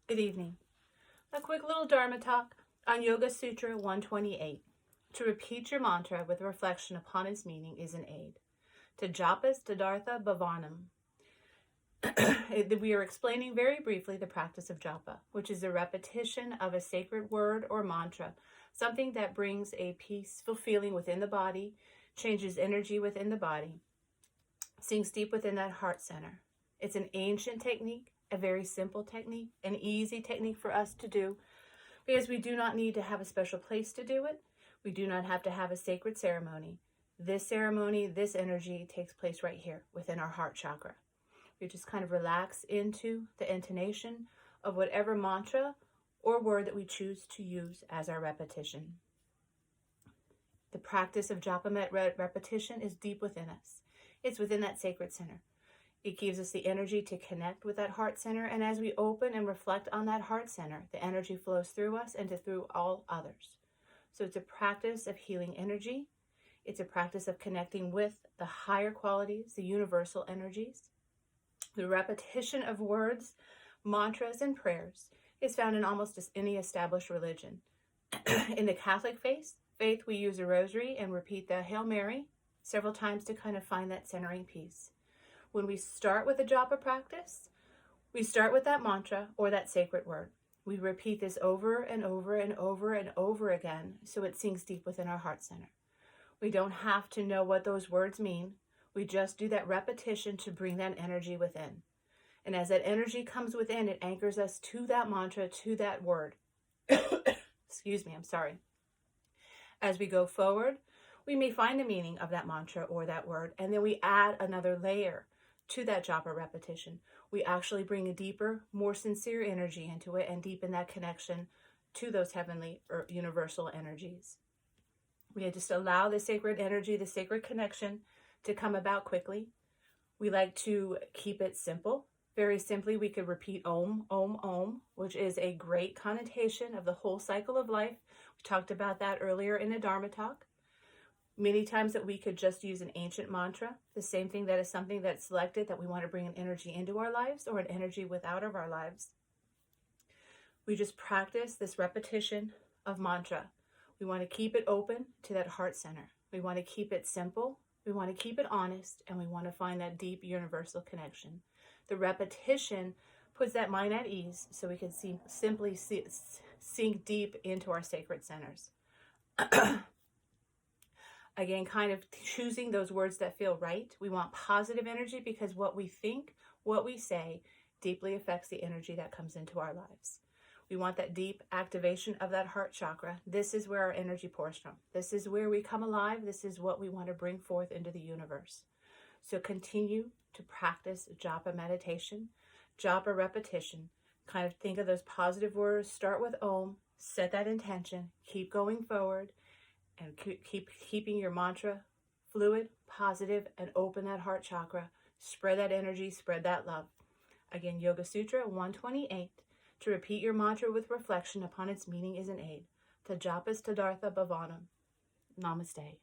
Good evening. A quick little Dharma talk on Yoga Sutra 128. To repeat your mantra with reflection upon its meaning is an aid. To japas tadartha bhavanam. We are explaining very briefly the practice of japa, which is a repetition of a sacred word or mantra, something that brings a peaceful feeling within the body, changes energy within the body, sinks deep within that heart center. It's an ancient technique, a very simple technique, an easy technique for us to do, because we do not need to have a special place to do it. We do not have to have a sacred ceremony. This ceremony, this energy takes place right here within our heart chakra. We just kind of relax into the intonation of whatever mantra or word that we choose to use as our repetition. The practice of japa repetition is deep within us. It's within that sacred center. It gives us the energy to connect with that heart center, and as we open and reflect on that heart center, the energy flows through us and through all others. So it's a practice of healing energy. It's a practice of connecting with the higher qualities, the universal energies. The repetition of words, mantras, and prayers is found in almost any established religion. In the Catholic faith, we use a rosary and repeat the Hail Mary several times to kind of find that centering piece. When we start with the japa practice, we start with that mantra or that sacred word. We repeat this over and over and over and over again so it sinks deep within our heart center. We don't have to know what those words mean. We just do that repetition to bring that energy within. And as that energy comes within, it anchors us to that mantra, to that word. Excuse me, I'm sorry. As we go forward, we may find the meaning of that mantra or that word, and then we add another layer to that japa repetition. We actually bring a deeper, more sincere energy into it and deepen that connection to those heavenly or universal energies. We just allow the sacred energy, the sacred connection to come about quickly. We like to keep it simple. Very simply, we could repeat Om, Om, Om, which is a great connotation of the whole cycle of life. We talked about that earlier in a Dharma talk. Many times that we could just use an ancient mantra, the same thing that is something that's selected that we want to bring an energy into our lives or an energy without of our lives. We just practice this repetition of mantra. We want to keep it open to that heart center. We want to keep it simple. We want to keep it honest, and we want to find that deep universal connection. The repetition puts that mind at ease so we can simply sink deep into our sacred centers. Again, kind of choosing those words that feel right. We want positive energy because what we think, what we say, deeply affects the energy that comes into our lives. We want that deep activation of that heart chakra. This is where our energy pours from. This is where we come alive. This is what we want to bring forth into the universe. So continue to practice japa meditation, japa repetition. Kind of think of those positive words. Start with Om, set that intention, keep going forward, and keep keeping your mantra fluid, positive, and open that heart chakra. Spread that energy, spread that love. Again, Yoga Sutra 128. To repeat your mantra with reflection upon its meaning is an aid. To japas tadartha bhavanam. Namaste.